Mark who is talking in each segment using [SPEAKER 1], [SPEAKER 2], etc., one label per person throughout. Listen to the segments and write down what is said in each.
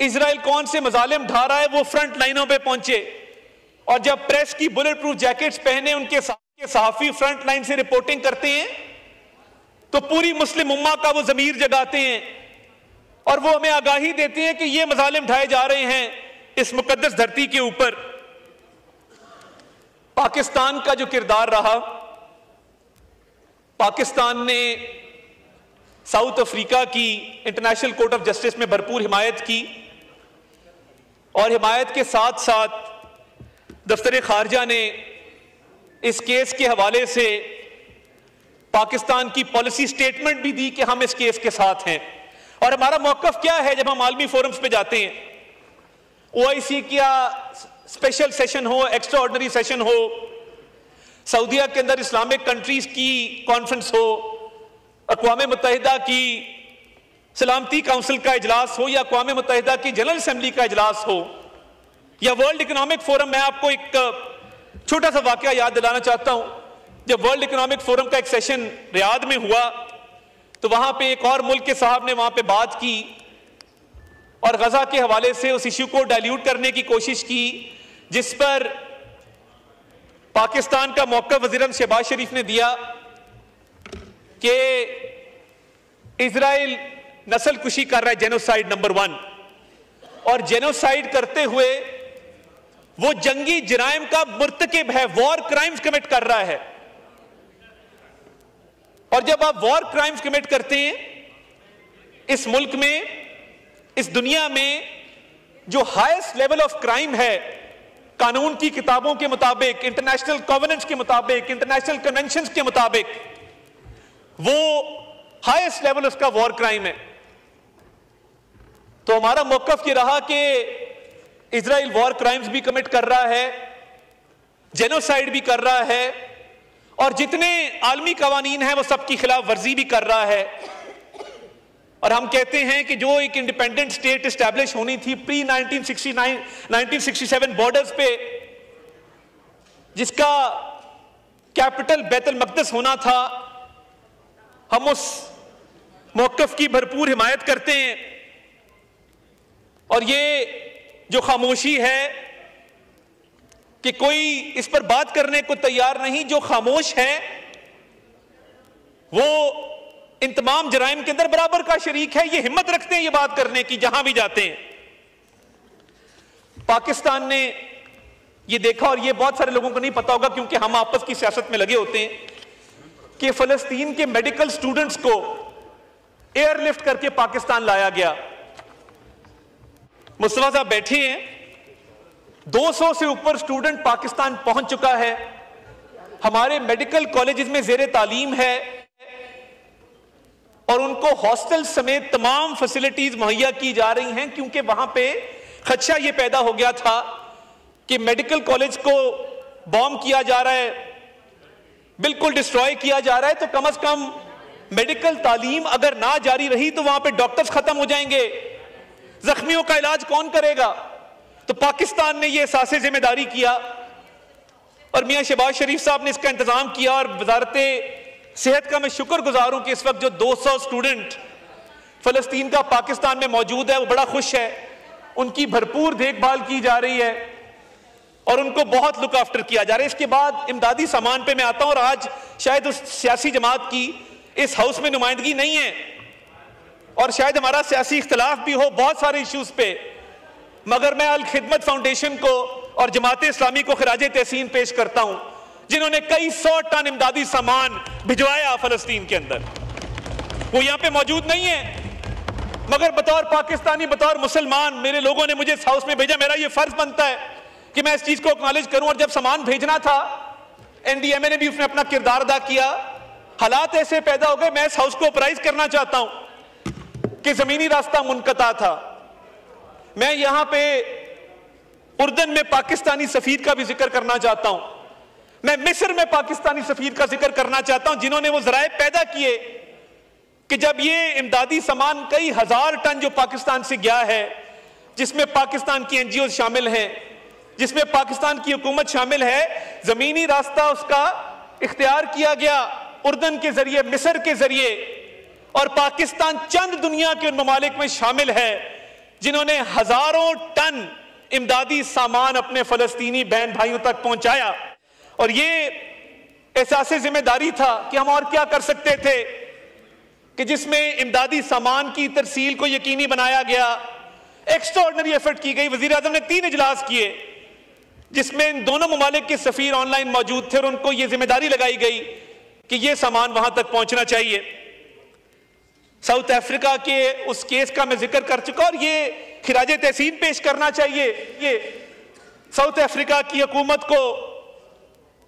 [SPEAKER 1] Israel कौन से मजालिम ढा रहा है, वो फ्रंट लाइनों पे पहुंचे और जब प्रेस की बुलेट प्रूफ जैकेट्स पहने उनके सहाफी फ्रंट लाइन से रिपोर्टिंग करते हैं तो पूरी मुस्लिम उम्मा का वो जमीर जगाते हैं और वो हमें आगाही देते हैं कि ये मजालिम ढाए जा रहे हैं इस मुकद्दस धरती के ऊपर। पाकिस्तान का जो किरदार रहा, पाकिस्तान ने साउथ अफ्रीका की इंटरनेशनल कोर्ट ऑफ जस्टिस में भरपूर हिमायत की और हिमायत के साथ साथ दफ्तर खारजा ने इस केस के हवाले से पाकिस्तान की पॉलिसी स्टेटमेंट भी दी कि हम इस केस के साथ हैं। और हमारा मौकफ क्या है जब हम आलमी फोरम्स पे जाते हैं, ओआईसी का स्पेशल सेशन हो, एक्स्ट्रा ऑर्डिनरी सेशन हो, सऊदीया के अंदर इस्लामिक कंट्रीज की कॉन्फ्रेंस हो, अक़वाम मुत्तहिदा की सलामती काउंसिल का इजलास हो या अक़वाम मुत्तहिदा की जनरल असेंबली का इजलास हो या वर्ल्ड इकोनॉमिक फोरम। मैं आपको एक छोटा सा वाकया याद दिलाना चाहता हूं। जब वर्ल्ड इकोनॉमिक फोरम का एक सेशन रियाद में हुआ तो वहां पे एक और मुल्क के साहब ने वहां पे बात की और गजा के हवाले से उस इश्यू को डाइल्यूट करने की कोशिश की, जिस पर पाकिस्तान का मौक़िफ़ वज़ीर शहबाज शरीफ ने दिया कि इजराइल नस्ल कुशी कर रहा है, जेनोसाइड नंबर 1, और जेनोसाइड करते हुए वो जंगी जराइम का मुर्तकिब है, वॉर क्राइम्स कमिट कर रहा है। और जब आप वॉर क्राइम्स कमिट करते हैं इस मुल्क में, इस दुनिया में जो हाईएस्ट लेवल ऑफ क्राइम है कानून की किताबों के मुताबिक, इंटरनेशनल कॉवेनेंट्स के मुताबिक, इंटरनेशनल कन्वेंशंस के मुताबिक, वो हाईएस्ट लेवल उसका वॉर क्राइम है। तो हमारा मौकफ ये रहा कि इजराइल वॉर क्राइम्स भी कमिट कर रहा है, जेनोसाइड भी कर रहा है और जितने आलमी कवानीन हैं वो सबकी खिलाफ वर्जी भी कर रहा है। और हम कहते हैं कि जो एक इंडिपेंडेंट स्टेट एस्टैब्लिश होनी थी प्री 1967 बॉर्डर्स पे, जिसका कैपिटल बैतुल मक़दस होना था, हम उस मौक़िफ़ की भरपूर हिमायत करते हैं। और ये जो खामोशी है कि कोई इस पर बात करने को तैयार नहीं, जो खामोश है वो इन तमाम जराइम के अंदर बराबर का शरीक है, ये हिम्मत रखते हैं ये बात करने की जहां भी जाते हैं। पाकिस्तान ने ये देखा, और ये बहुत सारे लोगों को नहीं पता होगा क्योंकि हम आपस की सियासत में लगे होते हैं, कि फलस्तीन के मेडिकल स्टूडेंट्स को एयरलिफ्ट करके पाकिस्तान लाया गया। मुस्तफा साहब बैठे हैं, 200 से ऊपर स्टूडेंट पाकिस्तान पहुंच चुका है, हमारे मेडिकल कॉलेजेस में जेर तालीम है और उनको हॉस्टल समेत तमाम फैसिलिटीज मुहैया की जा रही हैं, क्योंकि वहां पे खदशा ये पैदा हो गया था कि मेडिकल कॉलेज को बॉम्ब किया जा रहा है, बिल्कुल डिस्ट्रॉय किया जा रहा है, तो कम से कम मेडिकल तालीम अगर ना जारी रही तो वहां पे डॉक्टर्स खत्म हो जाएंगे, जख्मियों का इलाज कौन करेगा। तो पाकिस्तान ने यह एहसास जिम्मेदारी किया और मियां शहबाज शरीफ साहब ने इसका इंतजाम किया। और वजारत सेहत का मैं शुक्रगुजार हूं कि इस वक्त जो 200 स्टूडेंट फलस्तीन का पाकिस्तान में मौजूद है वो बड़ा खुश है, उनकी भरपूर देखभाल की जा रही है और उनको बहुत लुक आफ्टर किया जा रहा है। इसके बाद इमदादी सामान पे मैं आता हूं, और आज शायद उस सियासी जमात की इस हाउस में नुमाइंदगी नहीं है और शायद हमारा सियासी इख्तलाफ भी हो बहुत सारे इश्यूज पे, मगर मैं अल खिदमत फाउंडेशन को और जमात इस्लामी को खिराजे तहसीन पेश करता हूं, जिन्होंने कई 100 टन इमदादी सामान भिजवाया फलस्तीन के अंदर। वो यहां पे मौजूद नहीं है, मगर बतौर पाकिस्तानी, बतौर मुसलमान, मेरे लोगों ने मुझे इस हाउस में भेजा, मेरा ये फर्ज बनता है कि मैं इस चीज को एक्नॉलेज करूं। और जब सामान भेजना था, एनडीएमए ने भी उसमें अपना किरदार अदा किया। हालात ऐसे पैदा हो गए, मैं इस हाउस को अपराइज करना चाहता हूं कि जमीनी रास्ता मुनक़ता था। मैं यहां पे उर्दन में पाकिस्तानी सफीर का भी जिक्र करना चाहता हूं, मैं मिस्र में पाकिस्तानी सफीर का जिक्र करना चाहता हूं, जिन्होंने वो ज़राए पैदा किए कि जब ये इमदादी सामान कई हजार टन जो पाकिस्तान से गया है, जिसमें पाकिस्तान की एनजीओ शामिल हैं, जिसमें पाकिस्तान की हुकूमत शामिल है, जमीनी रास्ता उसका इख्तियार किया गया उर्दन के जरिए, मिस्र के जरिए, और पाकिस्तान चंद दुनिया के उन ममालिक में शामिल है जिन्होंने हजारों टन इमदादी सामान अपने फलस्तीनी बहन भाइयों तक पहुंचाया। और ये एहसास जिम्मेदारी था कि हम और क्या कर सकते थे कि जिसमें इमदादी सामान की तरसील को यकीनी बनाया गया। एक्स्ट्राऑर्डिनरी एफर्ट की गई। वजीर आजम ने 3 इजलास किए जिसमें इन दोनों ममालिक के सफीर ऑनलाइन मौजूद थे और उनको यह जिम्मेदारी लगाई गई कि यह सामान वहां तक पहुंचना चाहिए। साउथ अफ्रीका के उस केस का मैं जिक्र कर चुका और ये खिराजे तहसीन पेश करना चाहिए। ये साउथ अफ्रीका की हुकूमत को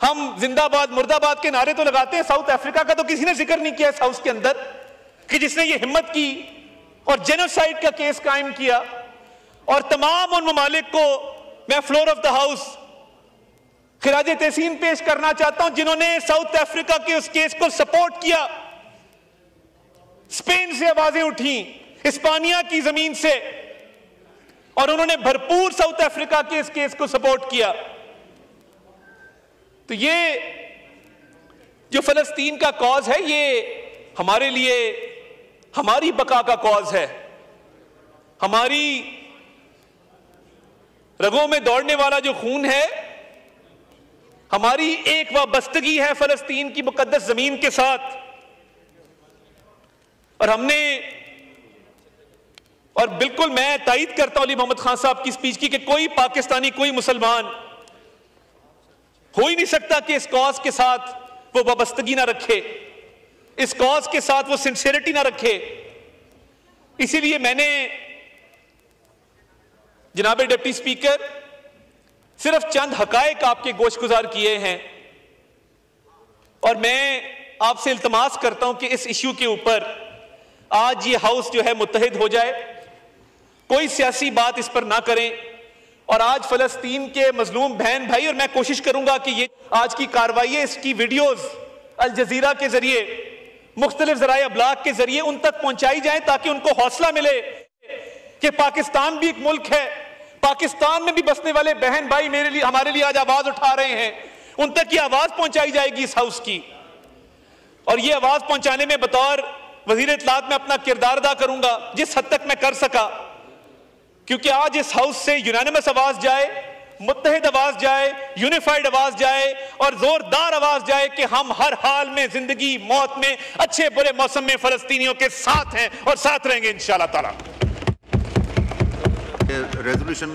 [SPEAKER 1] हम जिंदाबाद मुर्दाबाद के नारे तो लगाते हैं, साउथ अफ्रीका का तो किसी ने जिक्र नहीं किया इस हाउस के अंदर कि जिसने ये हिम्मत की और जेनोसाइड का केस कायम किया। और तमाम उन ममालिक को मैं फ्लोर ऑफ द हाउस खिराजे तहसीन पेश करना चाहता हूं जिन्होंने साउथ अफ्रीका के उस केस को सपोर्ट किया। स्पेन से आवाजें उठी, हिस्पानिया की जमीन से, और उन्होंने भरपूर साउथ अफ्रीका के इस केस को सपोर्ट किया। तो ये जो फलस्तीन का कॉज है ये हमारे लिए हमारी बका का कॉज है। हमारी रगों में दौड़ने वाला जो खून है, हमारी एक वाबस्तगी है फलस्तीन की मुकद्दस जमीन के साथ। और हमने, और बिल्कुल मैं तायीद करता हूं अली मोहम्मद खान साहब की स्पीच की कि कोई पाकिस्तानी, कोई मुसलमान हो ही नहीं सकता कि इस कॉज के साथ वो वाबस्तगी ना रखे, इस कॉज के साथ वो सिंसियरिटी ना रखे। इसीलिए मैंने जनाब डिप्टी स्पीकर सिर्फ चंद हकायक आपके गोशगुजार किए हैं और मैं आपसे इल्तमास करता हूं कि इस इश्यू के ऊपर आज ये हाउस जो है मुत्तहिद हो जाए, कोई सियासी बात इस पर ना करें। और आज फलस्तीन के मजलूम बहन भाई, और मैं कोशिश करूंगा कि ये आज की कार्रवाई है, इसकी वीडियोस अल जजीरा के जरिए, मुख्तलिफ जराए अबलाग के जरिए उन तक पहुंचाई जाए ताकि उनको हौसला मिले कि पाकिस्तान भी एक मुल्क है, पाकिस्तान में भी बसने वाले बहन भाई मेरे लिए, हमारे लिए आज आवाज उठा रहे हैं। उन तक ये आवाज पहुंचाई जाएगी इस हाउस की। और ये आवाज पहुंचाने में बतौर वजीर इत्तलात में अपना किरदार अदा करूंगा जिस हद तक मैं कर सका, क्योंकि आज इस हाउस से यूनानिमस आवाज जाए, मुत्तहिद आवाज जाए, यूनिफाइड आवाज जाए और जोरदार आवाज जाए कि हम हर हाल में, जिंदगी मौत में, अच्छे बुरे मौसम में फलस्तीनियों के साथ हैं और साथ रहेंगे इंशाअल्लाह ताला।
[SPEAKER 2] रेजोल्यूशन